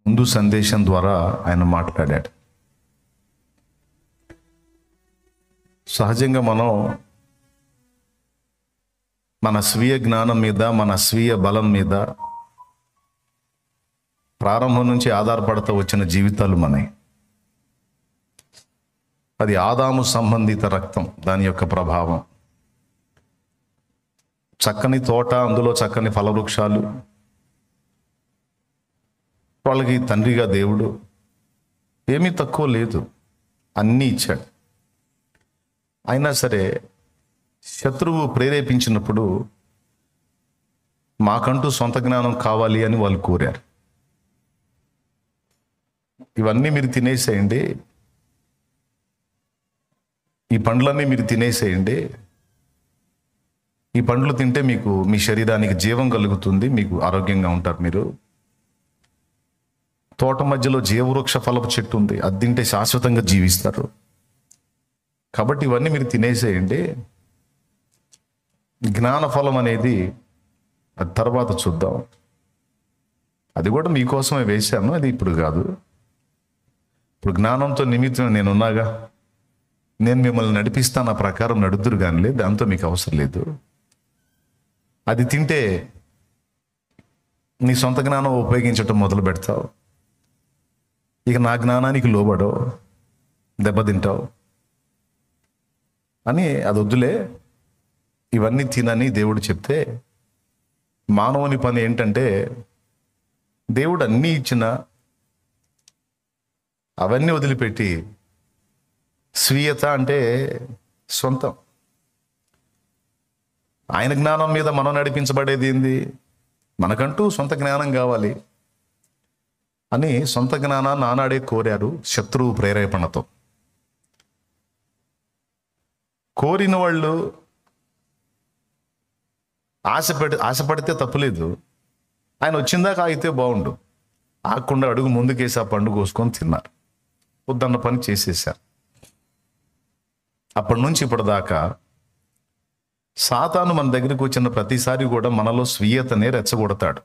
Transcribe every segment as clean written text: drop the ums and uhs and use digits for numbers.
ముందు సందేశం ద్వారా ఆయన మాట్లాడాడు. సహజంగా మనం మన స్వీయ జ్ఞానం మీద, మన స్వీయ బలం మీద ప్రారంభం నుంచి ఆధారపడుతూ వచ్చిన జీవితాలు మనవి. అది ఆదాము సంబంధిత రక్తం, దాని యొక్క ప్రభావం. చక్కని తోట, అందులో చక్కని ఫలవృక్షాలు, వాళ్ళకి తండ్రిగా దేవుడు, ఏమీ తక్కువ లేదు, అన్నీ ఇచ్చాడు. అయినా సరే శత్రువు ప్రేరేపించినప్పుడు మాకంటూ సొంత జ్ఞానం కావాలి అని వాళ్ళు కోరారు. ఇవన్నీ మీరు తినేసేయండి, ఈ పండ్లన్నీ మీరు తినేసేయండి, ఈ పండ్లు తింటే మీకు మీ శరీరానికి జీవం కలుగుతుంది, మీకు ఆరోగ్యంగా ఉంటారు. మీరు తోట మధ్యలో జీవవృక్ష ఫలపు చెట్టు ఉంది, అది తింటే శాశ్వతంగా జీవిస్తారు. కాబట్టి ఇవన్నీ మీరు తినేసేయండి, జ్ఞాన ఫలం అనేది అది తర్వాత చూద్దాం, అది కూడా మీకోసమే వేశాను, అది ఇప్పుడు కాదు. ఇప్పుడు జ్ఞానంతో నిమిత్తం నేనున్నాగా, నేను మిమ్మల్ని నడిపిస్తాను, ఆ ప్రకారం నడుదురు కానిలే, దాంతో మీకు అవసరం లేదు. అది తింటే నీ సొంత జ్ఞానం ఉపయోగించటం మొదలు పెడతావు, ఇక నా జ్ఞానానికి లోబడో, దెబ్బతింటావు అని అది వద్దులే, ఇవన్నీ తినని దేవుడు చెప్తే మానవుని పని ఏంటంటే, దేవుడు అన్నీ ఇచ్చిన అవన్నీ వదిలిపెట్టి స్వీయత అంటే సొంతం, ఆయన జ్ఞానం మీద మనం నడిపించబడేది ఏంది? మనకంటూ సొంత జ్ఞానం కావాలి అని సొంత జ్ఞానాన్ని ఆనాడే కోరారు శత్రువు ప్రేరేపణతో. కోరిన వాళ్ళు ఆశపడితే తప్పులేదు, ఆయన వచ్చిందాకా ఆగితే బాగుండు, ఆగకుండా అడుగు ముందుకేసి ఆ పండు కోసుకొని తిన్నారు, వద్దన్న పని చేసేసారు. అప్పటి నుంచి ఇప్పటిదాకా సాతాను మన దగ్గరికి వచ్చిన ప్రతిసారి కూడా మనలో స్వీయతనే రెచ్చగొడతాడు.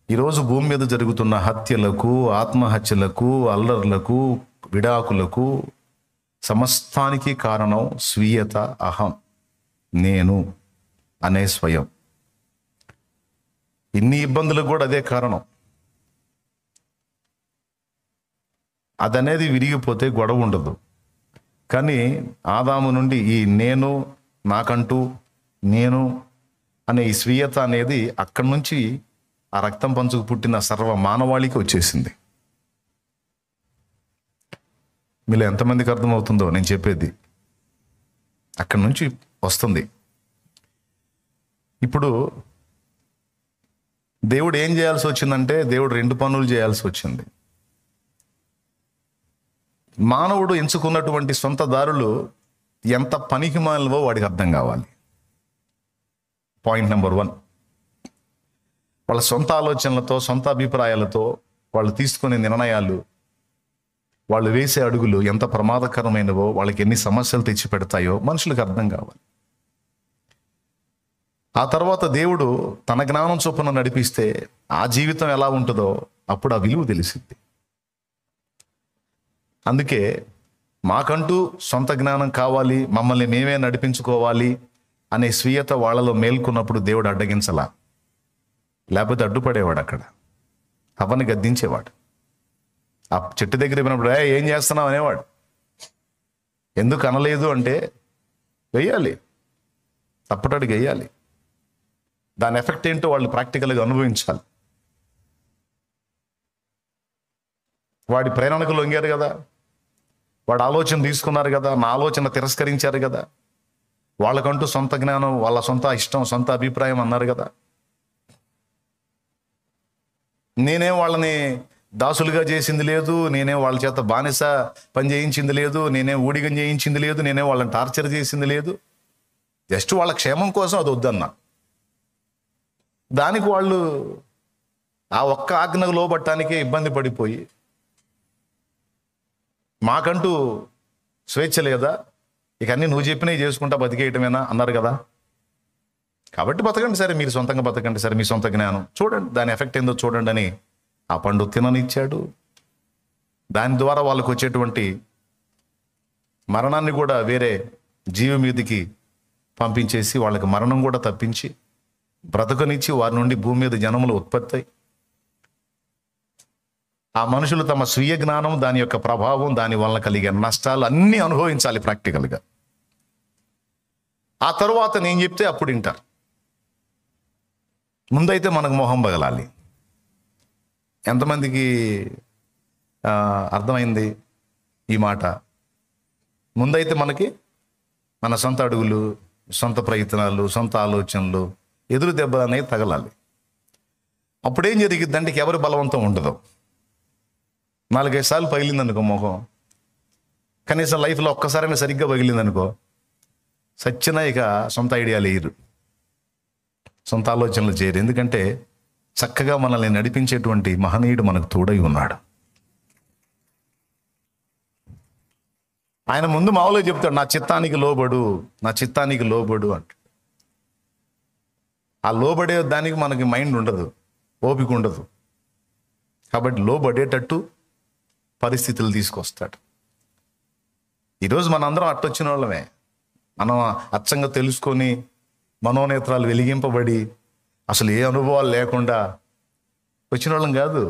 ఈరోజు భూమి మీద జరుగుతున్న హత్యలకు, ఆత్మహత్యలకు, అల్లర్లకు, విడాకులకు సమస్తానికి కారణం స్వీయత, అహం, నేను అనే స్వయం. ఇన్ని ఇబ్బందులకు కూడా అదే కారణం. అదనేది విరిగిపోతే గొడవ ఉండదు. కానీ ఆదాము నుండి ఈ నేను, నాకంటూ నేను అనే ఈ స్వీయత అనేది అక్కడి నుంచి ఆ రక్తం పంచుకు పుట్టిన సర్వ మానవాళికి వచ్చేసింది. మీలో ఎంతమందికి అర్థమవుతుందో నేను చెప్పేది? అక్కడి నుంచి వస్తుంది. ఇప్పుడు దేవుడు ఏం చేయాల్సి వచ్చిందంటే, దేవుడు 2 పనులు చేయాల్సి వచ్చింది. మానవుడు ఎంచుకున్నటువంటి సొంత దారులు ఎంత పనికి మాలినవో వాడికి అర్థం కావాలి. పాయింట్ నెంబర్ 1, వాళ్ళ సొంత ఆలోచనలతో, సొంత అభిప్రాయాలతో వాళ్ళు తీసుకునే నిర్ణయాలు, వాళ్ళు వేసే అడుగులు ఎంత ప్రమాదకరమైనవో, వాళ్ళకి ఎన్ని సమస్యలు తెచ్చి పెడతాయో మనుషులకు అర్థం కావాలి. ఆ తర్వాత దేవుడు తన జ్ఞానం చొప్పున నడిపిస్తే ఆ జీవితం ఎలా ఉంటుందో అప్పుడు ఆ విలువ తెలిసింది. అందుకే మాకంటూ సొంత జ్ఞానం కావాలి, మమ్మల్ని మేమే నడిపించుకోవాలి అనే స్వీయత వాళ్ళలో మేల్కొన్నప్పుడు దేవుడు అడ్డగించలా, లేకపోతే అడ్డుపడేవాడు, అక్కడ హవ్వని గద్దించేవాడు. ఆ చెట్టు దగ్గర విన్నప్పుడు ఏం చేస్తున్నావు అనేవాడు. ఎందుకు అనలేదు అంటే, వెయ్యాలి, తప్పటడుగు వేయాలి, దాని ఎఫెక్ట్ ఏంటో వాళ్ళు ప్రాక్టికల్గా అనుభవించాలి. వాడి ప్రేరణకు లొంగారు కదా, వాడు ఆలోచన తీసుకున్నారు కదా, నా ఆలోచన తిరస్కరించారు కదా, వాళ్ళకంటూ సొంత జ్ఞానం, వాళ్ళ సొంత ఇష్టం, సొంత అభిప్రాయం అన్నారు కదా. నేనేం వాళ్ళని దాసులుగా చేసింది లేదు, నేనేం వాళ్ళ చేత బానిస పని చేయించింది లేదు, నేనేం ఊడిగం చేయించింది లేదు, నేనేం వాళ్ళని టార్చర్ చేసింది లేదు. జస్ట్ వాళ్ళ క్షేమం కోసం అది వద్దన్నా. దానికి వాళ్ళు ఆ ఒక్క ఆజ్ఞకు లోబట్టానికే ఇబ్బంది పడిపోయి, మాకంటూ స్వేచ్ఛ లేదా, ఇక అన్నీ నువ్వు చెప్పినవి చేసుకుంటా బతికేయటమేనా అన్నారు కదా. కాబట్టి బతకండి సరే, మీరు సొంతంగా బతకండి సరే, మీ సొంత జ్ఞానం చూడండి, దాని ఎఫెక్ట్ ఏందో చూడండి అని ఆ పండు తిననిచ్చాడు. దాని ద్వారా వాళ్ళకు వచ్చేటువంటి మరణాన్ని కూడా వేరే జీవి మీదకి పంపించేసి వాళ్ళకి మరణం కూడా తప్పించి బ్రతకనిచ్చి వారి నుండి భూమి మీద జనములు ఉత్పత్తి అయి ఆ మనుషులు తమ స్వీయ జ్ఞానం, దాని యొక్క ప్రభావం, దాని వల్ల కలిగే నష్టాలు అన్నీ అనుభవించాలి ప్రాక్టికల్గా. ఆ తరువాత నేను చెప్తే అప్పుడు వింటారు. ముందైతే మనకు మొహం పగలాలి. ఎంతమందికి అర్థమైంది ఈ మాట? ముందైతే మనకి మన సొంత అడుగులు, సొంత ప్రయత్నాలు, సొంత ఆలోచనలు, ఎదురు దెబ్బ అనేది తగలాలి. అప్పుడేం జరిగిద్దంటే ఎవరి బలవంతం ఉండదు. 4-5 సార్లు పగిలిందనుకో మొహం, కనీసం లైఫ్లో ఒక్కసారైనా సరిగ్గా పగిలిందనుకో, సచ్చిన ఇక సొంత ఐడియాలు వేయరు, సొంత ఆలోచనలు చేయరు. ఎందుకంటే చక్కగా మనల్ని నడిపించేటువంటి మహనీయుడు మనకు తోడై ఉన్నాడు. ఆయన ముందు మామూలుగా చెప్తాడు, నా చిత్తానికి లోబడు, నా చిత్తానికి లోబడు అంట. ఆ లోబడే దానికి మనకి మైండ్ ఉండదు, ఓపిక ఉండదు. కాబట్టి లోబడేటట్టు పరిస్థితులు తీసుకొస్తాడు. ఈరోజు మనందరం అట్టొచ్చిన వాళ్ళమే. మనం అచ్చంగా తెలుసుకొని మనోనేత్రాలు వెలిగింపబడి అసలు ఏ అనుభవాలు లేకుండా వచ్చిన వాళ్ళం కాదు.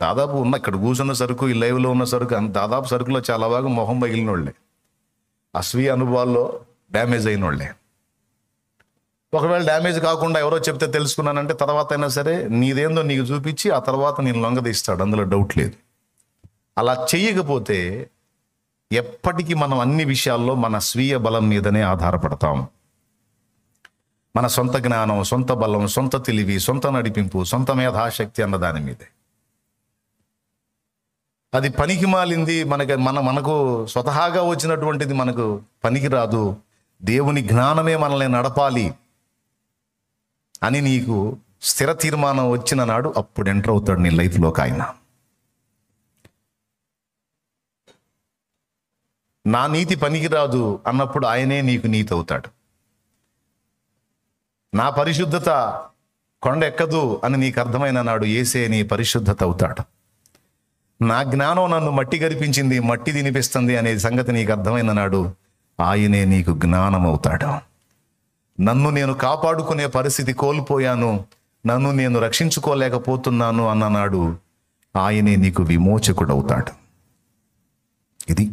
దాదాపు ఇక్కడ కూర్చున్న సరుకు, ఈ లైవ్లో ఉన్న సరుకు, దాదాపు సరుకులో చాలా భాగం మొహం పగిలిన వాళ్ళే, అస్వీయ అనుభవాల్లో డ్యామేజ్ అయిన వాళ్ళే. ఒకవేళ డ్యామేజ్ కాకుండా ఎవరో చెప్తే తెలుసుకున్నానంటే తర్వాత అయినా సరే నీదేందో నీకు చూపించి ఆ తర్వాత నేను లొంగదీస్తాడు, అందులో డౌట్ లేదు. అలా చెయ్యకపోతే ఎప్పటికీ మనం అన్ని విషయాల్లో మన స్వీయ బలం మీదనే ఆధారపడతాం. మన సొంత జ్ఞానం, సొంత బలం, సొంత తెలివి, సొంత నడిపింపు, సొంత మేధాశక్తి అన్న దాని మీదే. అది పనికి మాలింది. మనకు స్వతహాగా వచ్చినటువంటిది మనకు పనికి రాదు. దేవుని జ్ఞానమే మనల్ని నడపాలి అని నీకు స్థిర తీర్మానం వచ్చిన నాడు అప్పుడు ఎంటర్ అవుతాడు నీ లైఫ్లోకి ఆయన. నా నీతి పనికి రాదు అన్నప్పుడు ఆయనే నీకు నీతి అవుతాడు. నా పరిశుద్ధత కొండ ఎక్కదు అని నీకు అర్థమైన నాడు యేసే నీ పరిశుద్ధత అవుతాడు. నా జ్ఞానం నన్ను మట్టి గరిపించింది, మట్టి తినిపిస్తుంది అనే సంగతి నీకు అర్థమైన నాడు ఆయనే నీకు జ్ఞానం అవుతాడు. నన్ను నేను కాపాడుకునే పరిస్థితి కోల్పోయాను, నన్ను నేను రక్షించుకోలేకపోతున్నాను అన్ననాడు ఆయనే నీకు విమోచకుడు అవుతాడు. ఇది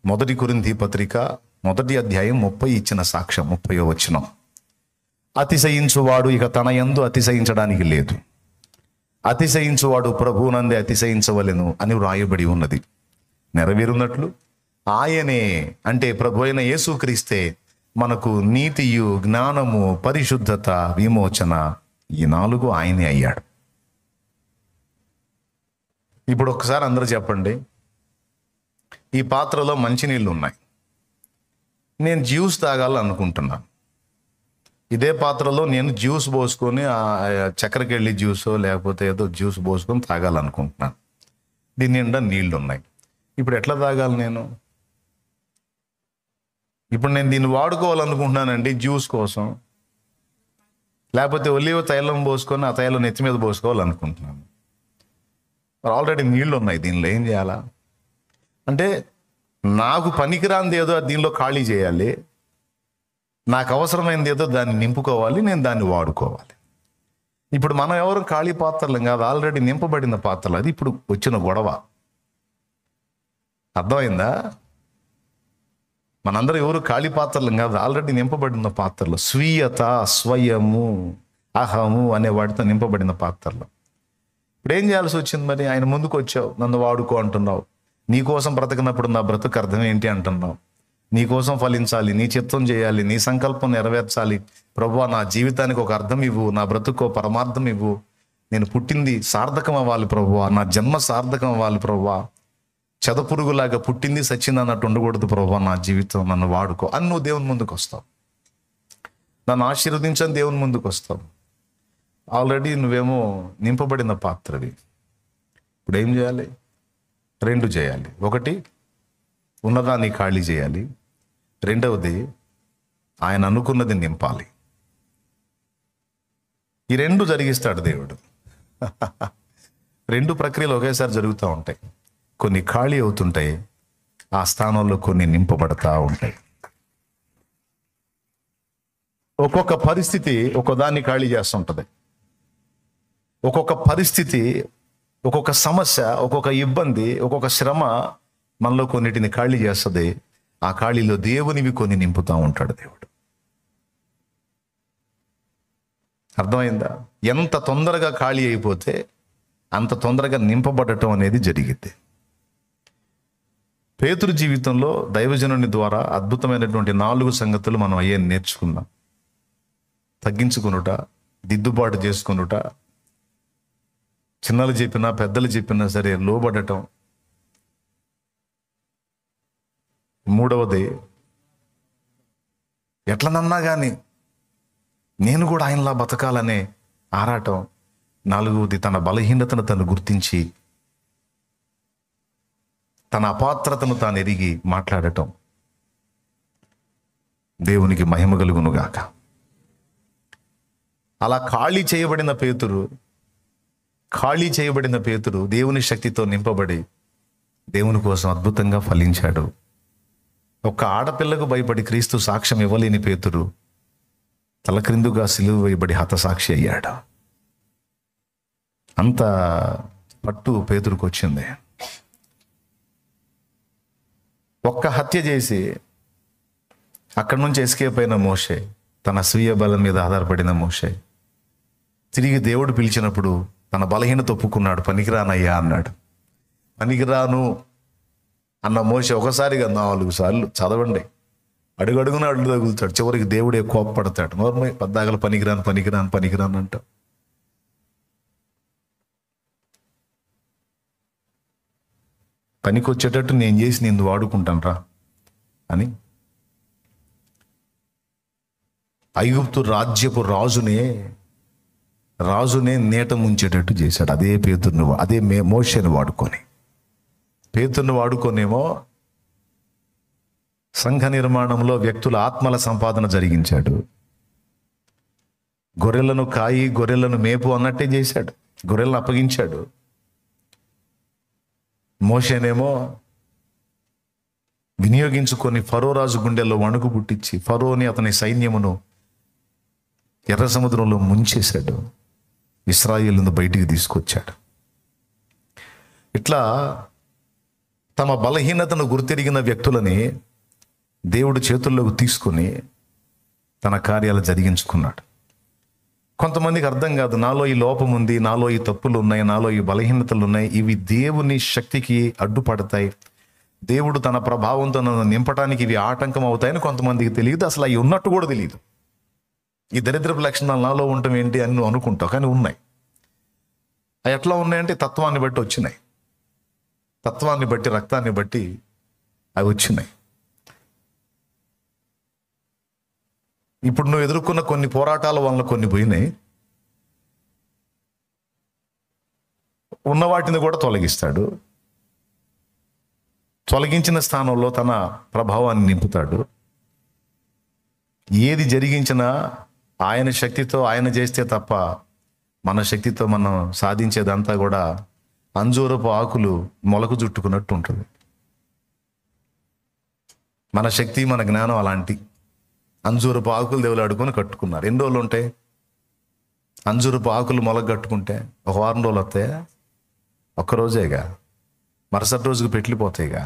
1 కొరింథీ పత్రిక 1వ అధ్యాయం 30 ఇచ్చిన సాక్ష్యం. 30వ వచనం, అతిశయించువాడు ఇక తన యందు అతిశయించడానికి లేదు, అతిశయించువాడు ప్రభువునందే అతిశయించవలెను అని వ్రాయబడి ఉన్నది. నెరవేరున్నట్లు ఆయనే, అంటే ప్రభు అయిన యేసుక్రీస్తే మనకు నీతియు, జ్ఞానము, పరిశుద్ధత, విమోచన, ఈ 4 ఆయనే అయ్యాడు. ఇప్పుడు ఒకసారి అందరూ చెప్పండి, ఈ పాత్రలో మంచినీళ్ళు ఉన్నాయి, నేను జ్యూస్ తాగాలనుకుంటున్నాను. ఇదే పాత్రలో నేను జ్యూస్ పోసుకొని చక్కెరకెళ్ళి జ్యూసో లేకపోతే ఏదో జ్యూస్ పోసుకొని తాగాలనుకుంటున్నాను. దీని నిండా నీళ్లు ఉన్నాయి. ఇప్పుడు ఎట్లా తాగాలి నేను? ఇప్పుడు నేను దీన్ని వాడుకోవాలనుకుంటున్నానండి జ్యూస్ కోసం, లేకపోతే ఒలివ తైలం పోసుకొని ఆ తైలం నెత్తి మీద పోసుకోవాలనుకుంటున్నాను. ఆల్రెడీ నీళ్లు ఉన్నాయి, దీనిలో ఏం చేయాలా? అంటే నాకు పనికిరాంది ఏదో దీనిలో ఖాళీ చేయాలి, నాకు అవసరమైనది ఏదో దాన్ని నింపుకోవాలి, నేను దాన్ని వాడుకోవాలి. ఇప్పుడు మనం ఎవరు ఖాళీ పాత్రలు కాదు, ఆల్రెడీ నింపబడిన పాత్రలు. అది ఇప్పుడు వచ్చిన గొడవ. అర్థమైందా? మనందరూ ఎవరు ఖాళీ పాత్రలు కాదు, ఆల్రెడీ నింపబడిన పాత్రలు. స్వీయత, స్వయము, అహము అనే వాటితో నింపబడిన పాత్రలు. ఇప్పుడు ఏం చేయాల్సి వచ్చింది? మరి ఆయన ముందుకు వచ్చావు, నన్ను వాడుకో అంటున్నావు. నీకోసం బ్రతకినప్పుడు నా బ్రతుకు అర్థం ఏంటి అంటున్నావు. నీకోసం ఫలించాలి, నీ చిత్తం చేయాలి, నీ సంకల్పం నెరవేర్చాలి. ప్రభువా, నా జీవితానికి ఒక అర్థం ఇవ్వు, నా బ్రతుకు పరమార్థం ఇవ్వు, నేను పుట్టింది సార్థకం అవ్వాలి ప్రభువా, నా జన్మ సార్థకం అవ్వాలి ప్రభువా, చెదపురుగులాగా పుట్టింది సచ్చింది అన్నట్టు ఉండకూడదు ప్రభువా, నా జీవితం నన్ను వాడుకో అని నువ్వు దేవుని ముందుకు వస్తావు. నన్ను ఆశీర్వదించని దేవుని ముందుకు వస్తావు. ఆల్రెడీ నువ్వేమో నింపబడిన పాత్రవి. ఇప్పుడు ఏం చేయాలి? 2 చేయాలి. ఒకటి, ఉన్నదాన్ని ఖాళీ చేయాలి. 2వది, ఆయన అనుకున్నది నింపాలి. ఈ 2 జరిగిస్తాడు దేవుడు. రెండు ప్రక్రియలు ఒకేసారి జరుగుతూ ఉంటాయి. కొన్ని ఖాళీ అవుతుంటాయి, ఆ స్థానంలో కొన్ని నింపబడతా ఉంటాయి. ఒక్కొక్క పరిస్థితి ఒక్కొదాన్ని ఖాళీ చేస్తుంటది. ఒక్కొక్క పరిస్థితి, ఒక్కొక్క సమస్య, ఒక్కొక్క ఇబ్బంది, ఒక్కొక్క శ్రమ మనలో కొన్నిటిని ఖాళీ చేస్తుంది. ఆ ఖాళీలో దేవునివి కొన్ని నింపుతూ ఉంటాడు దేవుడు. అర్థమైందా? ఎంత తొందరగా ఖాళీ అయిపోతే అంత తొందరగా నింపబడటం అనేది జరిగింది. పేతురు జీవితంలో దైవజనుని ద్వారా అద్భుతమైనటువంటి 4 సంగతులు మనం అయ్యే నేర్చుకుందాం. తగ్గించుకొనుట, దిద్దుబాటు చేసుకొనుట, చిన్నలు చెప్పినా పెద్దలు చెప్పినా సరే లోబడటం. మూడవది, ఎట్లనన్నా కానీ నేను కూడా ఆయనలా బతకాలనే ఆరాటం. నాలుగవది, తన బలహీనతను తను గుర్తించి తన అపాత్రతను తాను ఎరిగి మాట్లాడటం. దేవునికి మహిమ కలుగునుగాక. అలా ఖాళీ చేయబడిన పేతురు దేవుని శక్తితో నింపబడి దేవుని కోసం అద్భుతంగా ఫలించాడు. ఒక్క ఆడపిల్లకు భయపడి క్రీస్తు సాక్ష్యం ఇవ్వలేని పేతురు తలక్రిందుగా సిలువ వేయబడి హతసాక్షి అయ్యాడు. అంత పట్టు పేతురుకు వచ్చింది. ఒక్క హత్య చేసి అక్కడి నుంచి ఎస్కేప్ అయిన మోషే, తన స్వీయ బలం మీద ఆధారపడిన మోషే, తిరిగి దేవుడు పిలిచినప్పుడు తన బలహీనత ఒప్పుకున్నాడు. పనికిరానయ్యా అన్నాడు. పనికిరాను అన్న మోషే ఒకసారిగా 4 సార్లు చదవండి, అడుగడుగున అడ్డు తగులుతాడు. చివరికి దేవుడే కోపపడతాడు. నోర్మై పద్దాగలు పనికిరాను అంట. పనికి వచ్చేటట్టు నేను చేసి నిన్ను వాడుకుంటాను రా అని ఐగుప్తు రాజ్యపు రాజునే నేట ముంచేటట్టు చేశాడు. అదే మోషేని వాడుకొని, పేతురుని వాడుకొనేమో సంఘ నిర్మాణంలో వ్యక్తుల ఆత్మల సంపాదన జరిగించాడు. గొర్రెలను కాయి, గొర్రెలను మేపు అన్నట్టే చేశాడు. గొర్రెలను అప్పగించాడు. మోషేనేమో వినియోగించుకొని ఫరో రాజు గుండెల్లో వణుకు పుట్టించి ఫరోని అతని సైన్యమును ఎర్ర సముద్రంలో ముంచేశాడు. ఇశ్రాయేలును బయటికి తీసుకొచ్చాడు. ఇట్లా తమ బలహీనతను గుర్తెరిగిన వ్యక్తులని దేవుడు చేతుల్లోకి తీసుకొని తన కార్యాలు జరిగించుకున్నాడు. కొంతమందికి అర్థం కాదు, నాలో ఈ లోపం ఉంది, నాలో ఈ తప్పులు ఉన్నాయి, నాలో ఈ బలహీనతలు ఉన్నాయి, ఇవి దేవుని శక్తికి అడ్డుపడతాయి, దేవుడు తన ప్రభావంతో నన్ను నింపడానికి ఇవి ఆటంకం అవుతాయని కొంతమందికి తెలియదు. అసలు అవి ఉన్నట్టు కూడా తెలియదు. ఈ దరిద్రపు లక్షణాలు నాలో ఉండటం ఏంటి అని నువ్వు అనుకుంటావు, కానీ ఉన్నాయి. అవి ఎట్లా ఉన్నాయంటే తత్వాన్ని బట్టి వచ్చినాయి. తత్వాన్ని బట్టి, రక్తాన్ని బట్టి అవి వచ్చినాయి. ఇప్పుడు నువ్వు ఎదుర్కొన్న కొన్ని పోరాటాల వలన కొన్ని పోయినాయి. ఉన్న వాటిని కూడా తొలగిస్తాడు. తొలగించిన స్థానంలో తన ప్రభావాన్ని నింపుతాడు. ఏది జరిగించినా ఆయన శక్తితో ఆయన చేస్తే తప్ప మన శక్తితో మనం సాధించేదంతా కూడా అంజూరపు ఆకులు మొలకు చుట్టుకున్నట్టు ఉంటుంది. మన శక్తి, మన జ్ఞానం అలాంటి అంజూరపు ఆకులు దేవులాడుకొని కట్టుకున్నారు. ఎన్ని రోజులు ఉంటాయి? అంజూరపు ఆకులు మొలకు కట్టుకుంటే 1 వారం రోజులు వస్తాయా? ఒక్కరోజేగా, మరుసటి రోజుకు పెట్లిపోతాయిగా.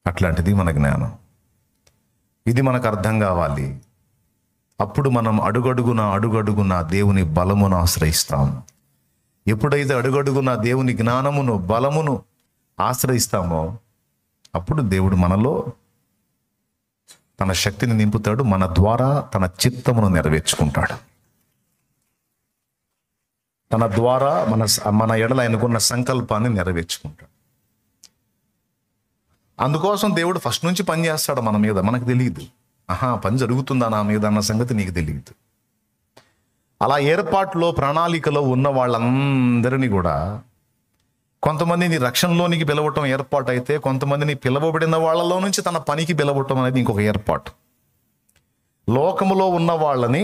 అట్లాంటిది మన జ్ఞానం. ఇది మనకు అర్థం కావాలి. అప్పుడు మనం అడుగడుగున దేవుని బలమును ఆశ్రయిస్తాం. ఎప్పుడైతే అడుగడుగున దేవుని జ్ఞానమును, బలమును ఆశ్రయిస్తామో అప్పుడు దేవుడు మనలో తన శక్తిని నింపుతాడు. మన ద్వారా తన చిత్తమును నెరవేర్చుకుంటాడు. తన ద్వారా మన ఎడల ఆయనకున్న సంకల్పాన్ని నెరవేర్చుకుంటాడు. అందుకోసం దేవుడు ఫస్ట్ నుంచి పని చేస్తాడు మన మీద. మనకు తెలియదు, పని జరుగుతుందా నా మీద అన్న సంగతి నీకు తెలియదు. అలా ఏర్పాటులో, ప్రణాళికలో ఉన్న వాళ్ళందరినీ కూడా కొంతమందిని రక్షణలోనికి పిలవటం ఏర్పాటు అయితే, కొంతమందిని పిలవబడిన వాళ్ళలో నుంచి తన పనికి పిలవటం అనేది ఇంకొక ఏర్పాటు. లోకములో ఉన్న వాళ్ళని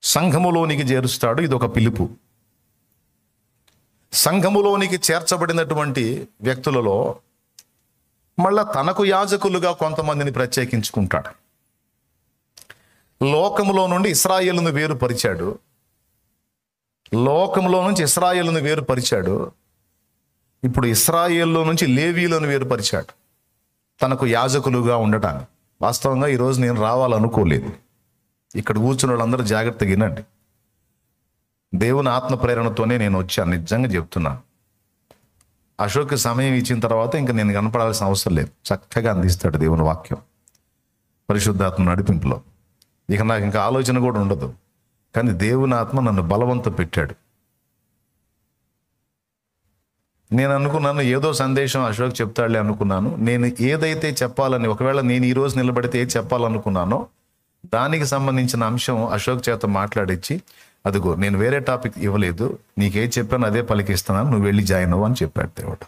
సంఘములోనికి చేరుస్తాడు. ఇది ఒక పిలుపు. సంఘములోనికి చేర్చబడినటువంటి వ్యక్తులలో మళ్ళా తనకు యాజకులుగా కొంతమందిని ప్రత్యేకించుకుంటాడు. లోకములో నుండి ఇశ్రాయేలును వేరుపరిచాడు. లోకంలో నుంచి ఇశ్రాయేలును వేరుపరిచాడు. ఇప్పుడు ఇశ్రాయేల్లో నుంచి లేవీలను వేరుపరిచాడు తనకు యాజకులుగా ఉండటానికి. వాస్తవంగా ఈరోజు నేను రావాలనుకోలేదు. ఇక్కడ కూర్చున్న వాళ్ళందరూ జాగ్రత్తగా వినండి. దేవుని ఆత్మ ప్రేరణతోనే నేను వచ్చాను, నిజంగా చెప్తున్నాను. అశోక్ సమయం ఇచ్చిన తర్వాత ఇంకా నేను కనపడాల్సిన అవసరం లేదు. చక్కగా అందిస్తాడు దేవుని వాక్యం పరిశుద్ధాత్మ నడిపింపులో. ఇక నాకు ఇంకా ఆలోచన కూడా ఉండదు. కానీ దేవుని ఆత్మ నన్ను బలవంతం పెట్టాడు. నేను అనుకున్నాను ఏదో సందేశం అశోక్ చెప్తాడులే అనుకున్నాను. నేను ఏదైతే చెప్పాలని, ఒకవేళ నేను ఈరోజు నిలబడితే ఏది చెప్పాలనుకున్నానో దానికి సంబంధించిన అంశం అశోక్ చేత మాట్లాడించి, అదిగో నేను వేరే టాపిక్ ఇవ్వలేదు, నీకేది చెప్పాను అదే పలికిస్తున్నాను, నువ్వు వెళ్ళి జాయిన్ అవ్వు అని చెప్పాడు దేవుడు.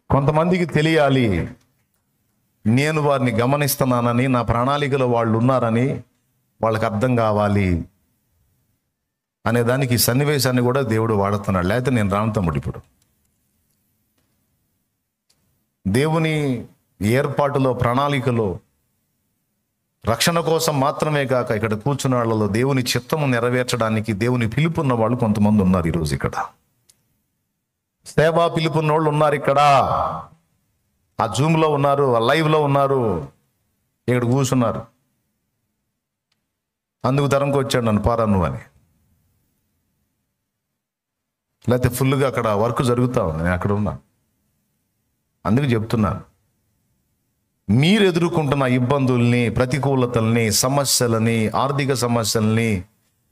కొంతమందికి తెలియాలి, నేను వారిని గమనిస్తున్నానని, నా ప్రణాళికలో వాళ్ళు ఉన్నారని వాళ్ళకి అర్థం కావాలి అనే దానికి ఈ సన్నివేశాన్ని కూడా దేవుడు వాడుతున్నాడు. లేకపోతే నేను రాను తమ్ముడు. ఇప్పుడు దేవుని ఏర్పాటులో, ప్రణాళికలో రక్షణ కోసం మాత్రమే కాక ఇక్కడ కూర్చున్న వాళ్ళలో దేవుని చిత్తము నెరవేర్చడానికి దేవుని పిలుపున్న వాళ్ళు కొంతమంది ఉన్నారు ఈరోజు ఇక్కడ. సేవా పిలుపున్న వాళ్ళు ఉన్నారు ఇక్కడ. ఆ జూమ్లో ఉన్నారు, ఆ లైవ్లో ఉన్నారు, ఇక్కడ కూర్చున్నారు. అందుకు తరంకి వచ్చాడు నన్ను పారా నువ్వు అని. లేకపోతే ఫుల్గా అక్కడ వర్క్ జరుగుతూ ఉంది, నేను అక్కడ ఉన్నా. అందుకు చెప్తున్నాను, మీరు ఎదుర్కొంటున్న ఇబ్బందుల్ని, ప్రతికూలతల్ని, సమస్యలని, ఆర్థిక సమస్యల్ని,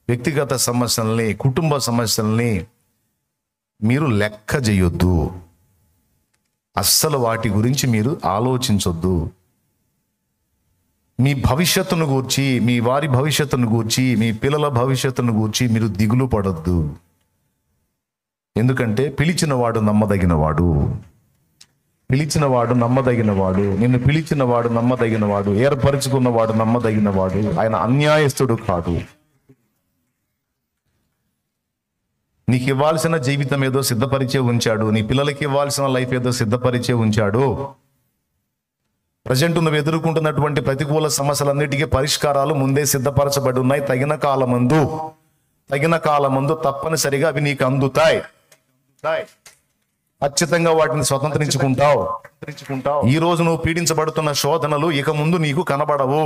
వ్యక్తిగత సమస్యల్ని, కుటుంబ సమస్యల్ని మీరు లెక్క చేయొద్దు. అస్సలు వాటి గురించి మీరు ఆలోచించొద్దు. మీ భవిష్యత్తును గూర్చి, మీ వారి భవిష్యత్తును గూర్చి, మీ పిల్లల భవిష్యత్తును గూర్చి మీరు దిగులు పడొద్దు. ఎందుకంటే పిలిచినవాడు నమ్మదగినవాడు. పిలిచినవాడు నమ్మదగినవాడు. నిన్ను పిలిచినవాడు నమ్మదగినవాడు. ఏర్పరచుకున్నవాడు నమ్మదగినవాడు. ఆయన అన్యాయస్తుడు కాదు. నీకు ఇవ్వాల్సిన జీవితం ఏదో సిద్ధపరిచే ఉంచాడు. నీ పిల్లలకి ఇవ్వాల్సిన లైఫ్ ఏదో సిద్ధపరిచే ఉంచాడు. ప్రజెంట్ నువ్వు ఎదుర్కొంటున్నటువంటి ప్రతికూల సమస్యలన్నిటికీ పరిష్కారాలు ముందే సిద్ధపరచబడి ఉన్నాయి. తగిన కాలమందు తప్పనిసరిగా అవి నీకు అందుతాయి. ఖచ్చితంగా వాటిని స్వతంత్రించుకుంటావు. ఈ రోజు నువ్వు పీడించబడుతున్న శోధనలు ఇక ముందు నీకు కనబడవు.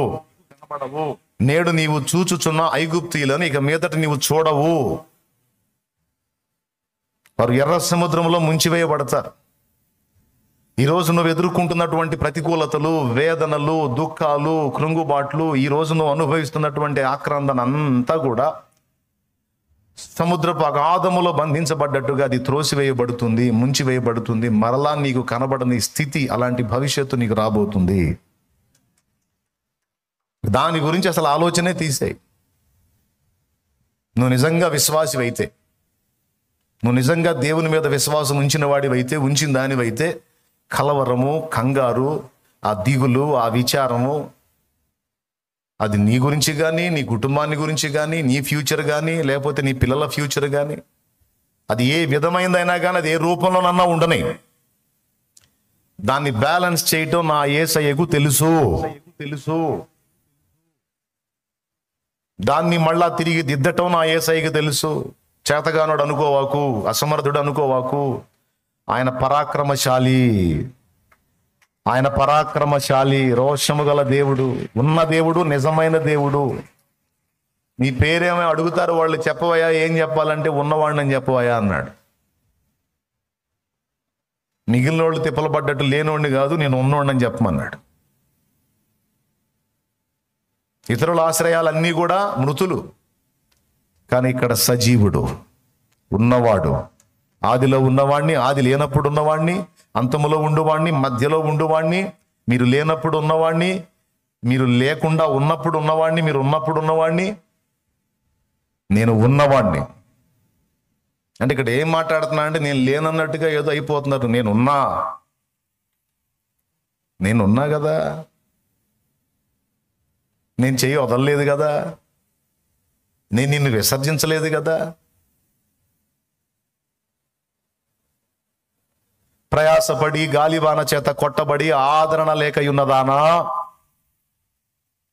నేడు నీవు చూచుచున్న ఐగుప్తీయులను ఇక మీదట నీవు చూడవు. వారు ఎర్ర సముద్రంలో ముంచివేయబడతారు. ఈరోజు నువ్వు ఎదుర్కొంటున్నటువంటి ప్రతికూలతలు, వేదనలు, దుఃఖాలు, కృంగుబాట్లు, ఈరోజు నువ్వు అనుభవిస్తున్నటువంటి ఆక్రందన అంతా కూడా సముద్రపు అగాధములో బంధించబడ్డట్టుగా అది త్రోసివేయబడుతుంది, ముంచివేయబడుతుంది. మరలా నీకు కనబడని స్థితి, అలాంటి భవిష్యత్తు నీకు రాబోతుంది. దాని గురించి అసలు ఆలోచనే తీసేయి. నువ్వు నిజంగా విశ్వాసివైతే, నువ్వు నిజంగా దేవుని మీద విశ్వాసం ఉంచిన వాడివైతే, ఉంచిన దానివైతే, కలవరము, కంగారు, ఆ దిగులు, ఆ విచారము, అది నీ గురించి కానీ, నీ కుటుంబాన్ని గురించి కానీ, నీ ఫ్యూచర్ కానీ, లేకపోతే నీ పిల్లల ఫ్యూచర్ కానీ, అది ఏ విధమైనదైనా కానీ, అది ఏ రూపంలోనన్నా ఉండని, దాన్ని బ్యాలెన్స్ చేయటం నా యేసయ్యకు తెలుసు. దాన్ని మళ్ళా తిరిగి దిద్దటం నా యేసయ్యకు తెలుసు. చేతగానుడు అనుకోవాకు, అసమర్థుడు అనుకోవాకు. ఆయన పరాక్రమశాలి, రోషము గల దేవుడు, ఉన్న దేవుడు, నిజమైన దేవుడు. నీ పేరేమో అడుగుతారు వాళ్ళు, చెప్పవయ్యా ఏం చెప్పాలంటే ఉన్నవాడిని అని చెప్పవయ్యా అన్నాడు. మిగిలిన వాళ్ళు తిప్పలు పడ్డట్టు లేనోడిని కాదు, నేను ఉన్నోడిని అని చెప్పమన్నాడు. ఇతరుల ఆశ్రయాలన్నీ కూడా మృతులు, కానీ ఇక్కడ సజీవుడు, ఉన్నవాడు, ఆదిలో ఉన్నవాణ్ణి, ఆది లేనప్పుడు ఉన్నవాణ్ణి, అంతములో ఉండువాణ్ణి, మధ్యలో ఉండువాణ్ణి, మీరు లేనప్పుడు ఉన్నవాణ్ణి, మీరు లేకుండా ఉన్నప్పుడు ఉన్నవాణ్ణి, మీరు ఉన్నప్పుడు ఉన్నవాణ్ణి, నేను ఉన్నవాణ్ణి. అంటే ఇక్కడ ఏం మాట్లాడుతున్నా అంటే నేను లేనన్నట్టుగా ఏదో అయిపోతున్నారు. నేనున్నా కదా, నేను చెయ్యి వదలలేదు కదా. నేను నిన్ను విసర్జించలేదు కదా. ప్రయాసపడి గాలివాన చేత కొట్టబడి ఆదరణ లేకయున్నదానా,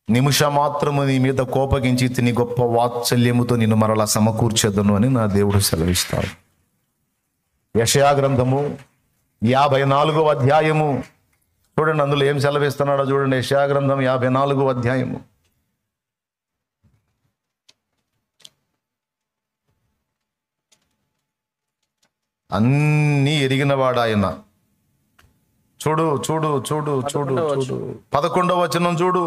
నిమిషమాత్రము నీ మీద కోపగించి తిని గొప్ప వాత్సల్యముతో నిన్ను మరలా సమకూర్చెదను అని నా దేవుడు సెలవిస్తాడు. యెషయా గ్రంథము 54వ అధ్యాయము చూడండి, అందులో ఏం సెలవిస్తున్నాడో చూడండి. యెషయా గ్రంథం 54వ అధ్యాయము. అన్నీ ఎరిగినవాడు ఆయన. చూడు చూడు చూడు చూడు చూడు 11వ వచనం చూడు.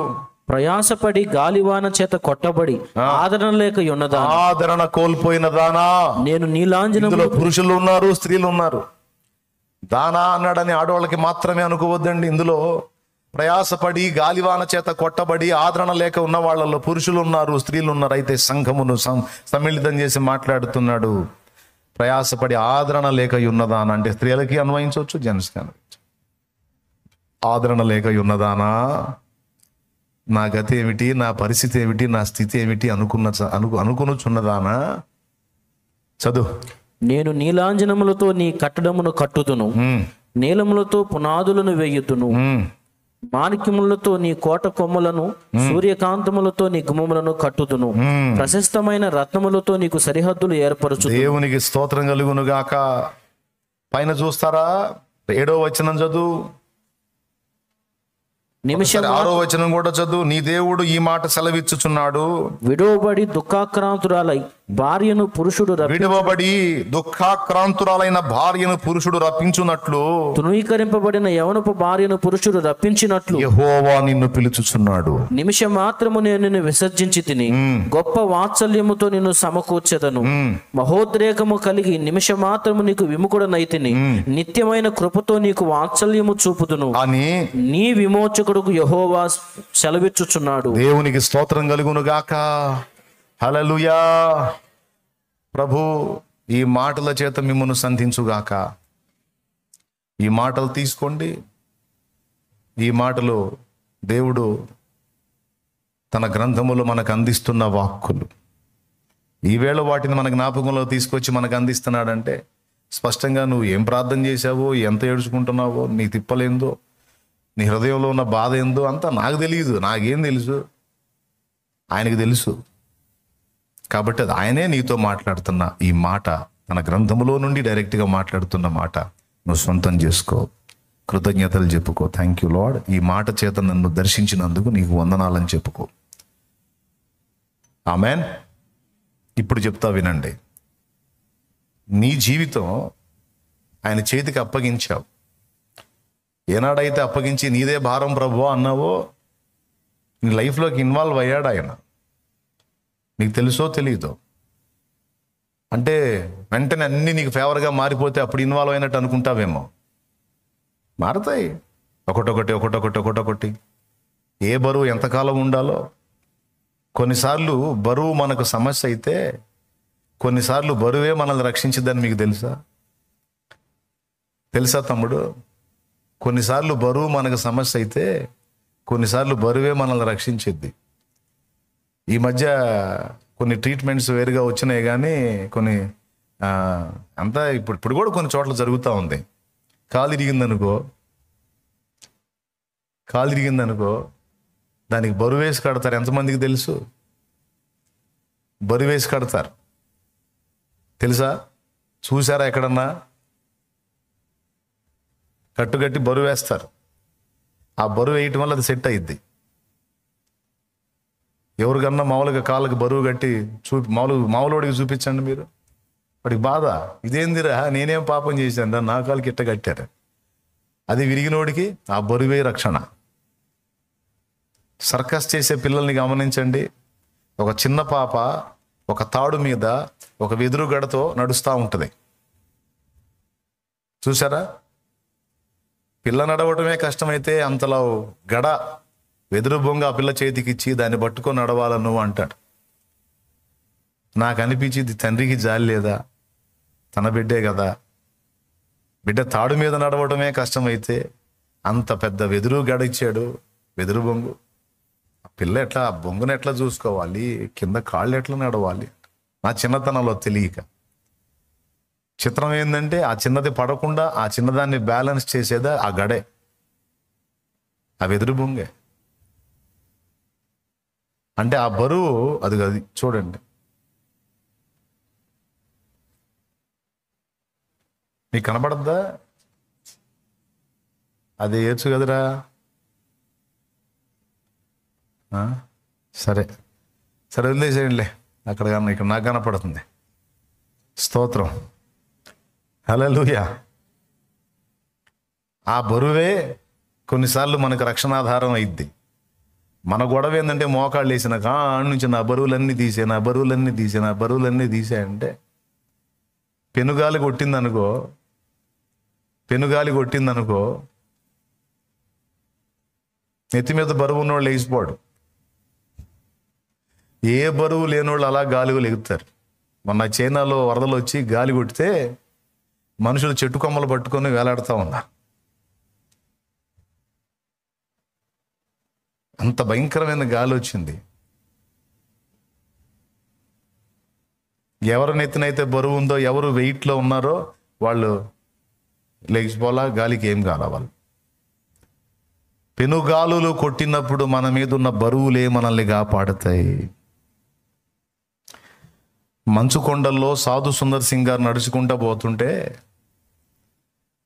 ప్రయాసపడి గాలివాన చేత కొట్టబడి ఆదరణ లేక ఉన్నదా, ఆదరణ కోల్పోయిన దానా, నేను నీలాంజనములు. ఇందులో పురుషులు ఉన్నారు, స్త్రీలు ఉన్నారు. దానా అన్నాడని ఆడవాళ్ళకి మాత్రమే అనుకోవద్దండి. ఇందులో ప్రయాసపడి గాలివాన చేత కొట్టబడి ఆదరణ లేక ఉన్న వాళ్ళలో పురుషులు ఉన్నారు, స్త్రీలు ఉన్నారు. అయితే సంఘమును సమ్మిళితం చేసి మాట్లాడుతున్నాడు. ప్రయాసపడి ఆదరణ లేక ఉన్నదానా అంటే స్త్రీలకి అన్వయించవచ్చు, జెంట్స్కి అన్వయించవచ్చు. ఆదరణ లేక ఉన్నదానా, నా గతి ఏమిటి, నా పరిస్థితి ఏమిటి, నా స్థితి ఏమిటి అనుకునుచున్నదానా. చదువు. నేను నీలాంజనములతో నీ కట్టడమును కట్టుదును, నీలములతో పునాదులను వేయుదును, మాణిక్యములతో నీ కోట కొమ్ములను, సూర్యకాంతములతో నీ గుమ్మములను కట్టుదును, ప్రశస్తమైన రత్నములతో నీకు సరిహద్దులు ఏర్పరచు. దేవునికి స్తోత్రం కలుగును గాక. పైన చూస్తారా, 7వ వచనం చదువు. నిమిషం 6వ వచనం కూడా చదువు. నీ దేవుడు ఈ మాట సెలవిచ్చుచున్నాడు, విడవబడి దుఃఖాక్రాంతురాలై భార్యను పురుషుడు విడవబడి దుఃఖాక్రాంతురాలైన భార్యను పురుషుడు రప్పించున్నట్లు, తృణీకరింపబడిన యవనపు భార్యను పురుషుడు రప్పించినట్లు యెహోవా నిన్ను పిలుచుచున్నాడు. నిమిషం మాత్రము నేను నిన్ను విసర్జించి తిని గొప్ప వాత్సల్యముతో నిన్ను సమకూర్చెదను. మహోద్రేకము కలిగి నిమిషం మాత్రము నీకు విముఖుడనైతిని, నిత్యమైన కృపతో నీకు వాత్సల్యము చూపుదును అని నీ విమోచకుడు యెహోవా సెలవిచ్చుచున్నాడు. దేవునికి స్తోత్రం కలుగును గాక. హల్లెలూయా. ప్రభు ఈ మాటల చేత మిమ్మల్ని సంధించుగాక. ఈ మాటలు తీసుకోండి. ఈ మాటలు దేవుడు తన గ్రంథములో మనకు అందిస్తున్న వాక్కులు. ఈవేళ వాటిని మన జ్ఞాపకంలో తీసుకొచ్చి మనకు అందిస్తున్నాడంటే స్పష్టంగా నువ్వు ఏం ప్రార్థన చేశావో, ఎంత ఏడుచుకుంటున్నావో, నీ తిప్పలేందో, నీ హృదయంలో ఉన్న బాధ ఏందో అంతా నాకు తెలియదు. నాకేం తెలుసు, ఆయనకు తెలుసు. కాబట్టి అది ఆయనే నీతో మాట్లాడుతున్న ఈ మాట, తన గ్రంథములో నుండి డైరెక్ట్గా మాట్లాడుతున్న మాట నువ్వు సొంతం చేసుకో. కృతజ్ఞతలు చెప్పుకో. థ్యాంక్ యూ లార్డ్, ఈ మాట చేత నన్ను దర్శించినందుకు నీకు వందనాలని చెప్పుకో. ఆమెన్. ఇప్పుడు చెప్తా వినండి. నీ జీవితం ఆయన చేతికి అప్పగించావు. ఏనాడైతే అప్పగించి నీదే భారం ప్రభువా అన్నావో, నీ లైఫ్లోకి ఇన్వాల్వ్ అయ్యాడు ఆయన. నీకు తెలుసో తెలియదో. అంటే వెంటనే అన్నీ నీకు ఫేవర్గా మారిపోతే అప్పుడు ఇన్వాల్వ్ అయినట్టు అనుకుంటావేమో. మారతాయి ఒకటొకటి. ఏ బరువు ఎంతకాలం ఉండాలో. కొన్నిసార్లు బరువు మనకు సమస్య అయితే, కొన్నిసార్లు బరువే మనల్ని రక్షించిద్దని మీకు తెలుసా తమ్ముడు? కొన్నిసార్లు బరువు మనకు సమస్య అయితే, కొన్నిసార్లు బరువే మనల్ని రక్షించిద్ది. ఈ మధ్య కొన్ని ట్రీట్మెంట్స్ వేరుగా వచ్చినాయి, కానీ కొన్ని అంతా ఇప్పుడు కూడా కొన్ని చోట్ల జరుగుతూ ఉంది. కాలు ఇరిగిందనుకో దానికి బరువేసి కడతారు. ఎంతమందికి తెలుసు? బరువేసి కడతారు. తెలుసా? చూసారా ఎక్కడన్నా? కట్టుకట్టి బరువు వేస్తారు. ఆ బరువు వేయటం వల్ల అది సెట్ అయ్యిద్ది. ఎవరికన్నా మామూలుగా కాళ్ళకి బరువు కట్టి మామూలుడికి చూపించండి మీరు. వాడికి బాధ, ఇదేందిరా నేనేం పాపం చేశాను, నా కాళ్ళకి ఇట్ట కట్టారు. అది విరిగినోడికి ఆ బరువే రక్షణ. సర్కస్ చేసే పిల్లల్ని గమనించండి. ఒక చిన్న పాప ఒక తాడు మీద ఒక వెదురు గడతో నడుస్తూ ఉంటుంది. చూసారా? పిల్ల నడవటమే కష్టమైతే అంతలో గడ వెదురు బొంగ ఆ పిల్ల చేతికి ఇచ్చి దాన్ని పట్టుకొని నడవాలని నువ్వు అంటాడు. నాకు అనిపించింది, తండ్రికి జాలి లేదా? తన బిడ్డే కదా. బిడ్డ తాడు మీద నడవటమే కష్టమైతే అంత పెద్ద వెదురు గడ ఇచ్చాడు, వెదురు బొంగు. ఆ పిల్ల ఎట్లా, ఆ బొంగును ఎట్లా చూసుకోవాలి, కింద కాళ్ళు ఎట్లా నడవాలి, నా చిన్నతనంలో తెలియక. చిత్రం ఏంటంటే ఆ చిన్నది పడకుండా ఆ చిన్నదాన్ని బ్యాలెన్స్ చేసేదా ఆ గడే, ఆ వెదురు బొంగే. అంటే ఆ బరువు అది చూడండి. నీకు కనబడద్దా? అది ఏడ్చు కదరా. సరే సరే వదిలేసేయండిలే, అక్కడ కన్నా ఇక్కడ నాకు కనపడుతుంది. స్తోత్రం, హల్లెలూయా. ఆ బరువే కొన్నిసార్లు మనకు రక్షణాధారం అయింది. మన గొడవ ఏంటంటే మోకాళ్ళు వేసిన కాడి నుంచి నా బరువులన్నీ తీసాయంటే పెనుగాలి కొట్టిందనుకో నెత్తి మీద బరువు ఉన్నవాళ్ళు లేచిపోడు. ఏ బరువు లేనివాళ్ళు అలా గాలిలో ఎగుతారు. మొన్న చైనాలో వరదలు వచ్చి గాలి కొడితే మనుషులు చెట్టు కొమ్మలు పట్టుకొని వేలాడుతూ ఉన్నారు. అంత భయంకరమైన గాలి వచ్చింది. ఎవరి నెత్తినైతే బరువు ఉందో, ఎవరు వెయిట్లో ఉన్నారో వాళ్ళు లేచిపోలా, గాలికి ఏం కాల. వాళ్ళు పెనుగాలులు కొట్టినప్పుడు మన మీద ఉన్న బరువులే మనల్ని కాపాడుతాయి. మంచు కొండల్లో సాధు సుందర్ సింగ్ గారు నడుచుకుంటూ పోతుంటే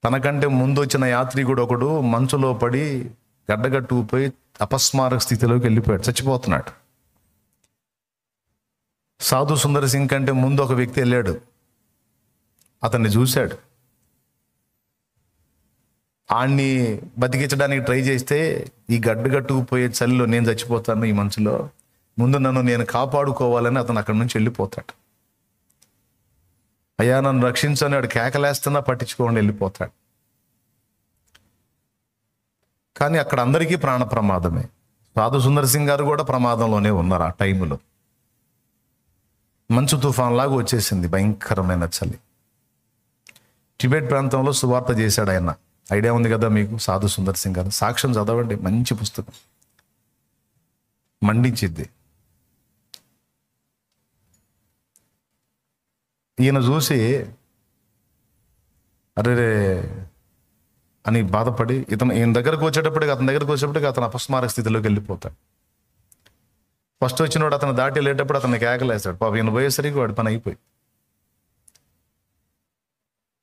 తనకంటే ముందు వచ్చిన యాత్రికుడు ఒకడు మంచులో పడి గడ్డగట్టుకుపోయి అపస్మారక స్థితిలోకి వెళ్ళిపోయాడు, చచ్చిపోతున్నాడు. సాధు సుందర్ సింగ్ కంటే ముందు ఒక వ్యక్తి వెళ్ళాడు, అతన్ని చూశాడు. ఆణ్ణి బతికించడానికి ట్రై చేస్తే ఈ గడ్డగట్టుకుపోయే చలిలో నేను చచ్చిపోతాను, ఈ మంచులో ముందు నన్ను నేను కాపాడుకోవాలని అతను అక్కడి నుంచి వెళ్ళిపోతాడు. అయ్యా నన్ను రక్షించని వాడు కేకలేస్తున్నా పట్టించుకోండి వెళ్ళిపోతాడు. కానీ అక్కడ అందరికీ ప్రాణ ప్రమాదమే. సాధు సుందర్ సింగ్ గారు కూడా ప్రమాదంలోనే ఉన్నారు. ఆ టైంలో మంచు తుఫాన్ లాగా వచ్చేసింది, భయంకరమైన చలి. టిబెట్ ప్రాంతంలో సువార్త చేశాడు ఆయన. ఐడియా ఉంది కదా మీకు, సాధు సుందర్ సింగ్ గారు. సాక్ష్యం చదవండి, మంచి పుస్తకం, మండించిద్ది. ఈయన చూసి అరే అని బాధపడి ఈయన దగ్గరకు వచ్చేటప్పటికి అతను అపస్మారక స్థితిలోకి వెళ్ళిపోతాడు. ఫస్ట్ వచ్చినవాడు అతను దాటి వెళ్ళేటప్పుడు అతన్ని కేకలేస్తాడు. పాపం ఈయన పోయేసరికి వాడి పని అయిపోయి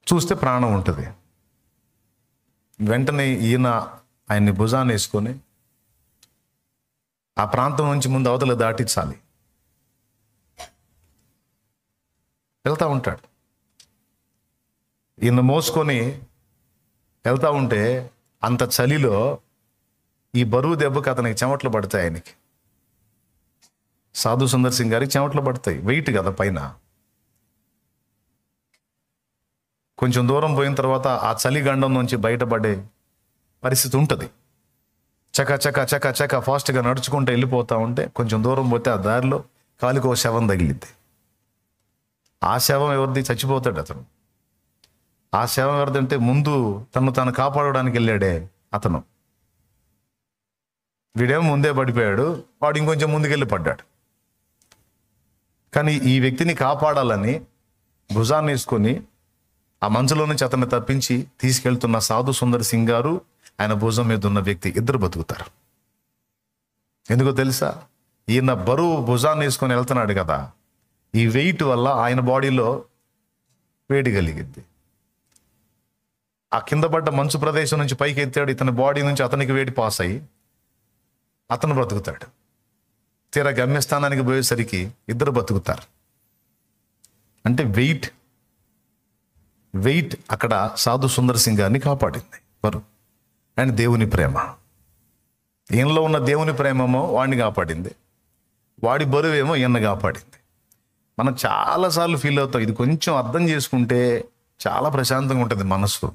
చూస్తే ప్రాణం ఉంటుంది. వెంటనే ఈయన ఆయన్ని భుజాన్ని వేసుకొని ఆ ప్రాంతం నుంచి ముందు అవతల దాటించాలి. వెళ్తా ఉంటాడు. ఈయన మోసుకొని వెళ్తా ఉంటే అంత చలిలో ఈ బరువు దెబ్బకి అతనికి చెమట్లు పడతాయి. ఆయనకి, సాధు సుందర్ సింగ్ గారికి చెమట్లు పడతాయి, వెయిట్ కదా పైన. కొంచెం దూరం పోయిన తర్వాత ఆ చలి గండం నుంచి బయటపడే పరిస్థితి ఉంటుంది. చక చక చక చక ఫాస్ట్గా నడుచుకుంటూ వెళ్ళిపోతూ ఉంటే కొంచెం దూరం పోతే ఆ దారిలో కాలికి ఓ శవం తగిలిద్ది. ఆ శవం ఎవరిది? చచ్చిపోతాడు అతను. ఆ శవం ఎవరిదంటే ముందు తను కాపాడడానికి వెళ్ళాడే అతను. వీడేమో ముందే పడిపోయాడు, వాడు ఇంకొంచెం ముందుకెళ్ళి పడ్డాడు. కానీ ఈ వ్యక్తిని కాపాడాలని భుజాన్ని వేసుకొని ఆ మంచులో నుంచి అతన్ని తప్పించి తీసుకెళ్తున్న సాధు సుందర్ సింగ్ గారు, ఆయన భుజం మీద ఉన్న వ్యక్తి ఇద్దరు బతుకుతారు. ఎందుకో తెలుసా? ఈయన బరువు భుజాన్ని వేసుకొని వెళ్తున్నాడు కదా, ఈ వెయిట్ వల్ల ఆయన బాడీలో వేడి కలిగింది. ఆ కింద పడ్డ మంచు ప్రదేశం నుంచి పైకి ఎత్తాడు, ఇతని బాడీ నుంచి అతనికి వేడి పాస్ అయ్యి అతను బ్రతుకుతాడు. తీరా గమ్యస్థానానికి పోయేసరికి ఇద్దరు బతుకుతారు. అంటే వెయిట్ అక్కడ సాధు సుందర్ సింగ్ గారిని కాపాడింది. బరువు అండ్ దేవుని ప్రేమ, ఈయనలో ఉన్న దేవుని ప్రేమేమో వాడిని కాపాడింది, వాడి బరువేమో ఈయన కాపాడింది. మనం చాలాసార్లు ఫీల్ అవుతాం. ఇది కొంచెం అర్థం చేసుకుంటే చాలా ప్రశాంతంగా ఉంటుంది మనసు.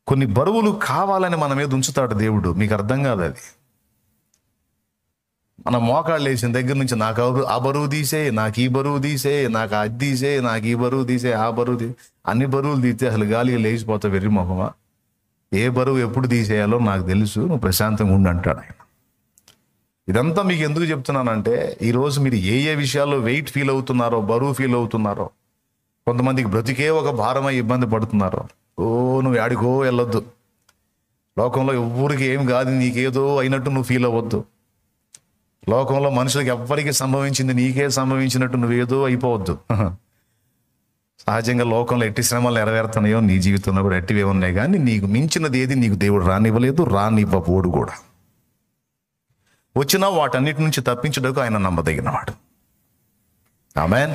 కొన్ని బరువులు కావాలని మన మీద ఉంచుతాడు దేవుడు, మీకు అర్థం కాదు అది. మన మోకాళ్ళు వేసిన దగ్గర నుంచి నాకు ఆ బరువు తీసే, నాకు ఈ బరువు తీసే, నాకు అది తీసే, నాకు ఈ బరువు తీసే, ఆ బరువు అన్ని బరువులు తీస్తే అసలు గాలిగా లేచిపోతావు వెర్రి మొహమా. ఏ బరువు ఎప్పుడు తీసేయాలో నాకు తెలుసు, నువ్వు ప్రశాంతంగా ఉండు అంటాడు ఆయన. ఇదంతా మీకు ఎందుకు చెప్తున్నానంటే, ఈరోజు మీరు ఏ ఏ విషయాల్లో వెయిట్ ఫీల్ అవుతున్నారో, బరువు ఫీల్ అవుతున్నారో, కొంతమందికి బ్రతికే ఒక భారమై ఇబ్బంది పడుతున్నారో, నువ్వు యాడికో వెళ్ళొద్దు. లోకంలో ఎవ్వరికి ఏం కాదు, నీకేదో అయినట్టు నువ్వు ఫీల్ అవ్వద్దు. లోకంలో మనుషులకు ఎవ్వరికి సంభవించింది నీకే సంభవించినట్టు నువ్వేదో అయిపోవద్దు. సహజంగా లోకంలో ఎట్టి శ్రమలు నెరవేరుతున్నాయో నీ జీవితంలో కూడా ఎట్టివే ఉన్నాయి, కానీ నీకు మించినది ఏది నీకు దేవుడు రానివ్వలేదు, రానివ్వబోడు కూడా. వచ్చినా వాటన్నిటి నుంచి తప్పించుటకు ఆయన నమ్మదగినవాడు. ఆమేన్.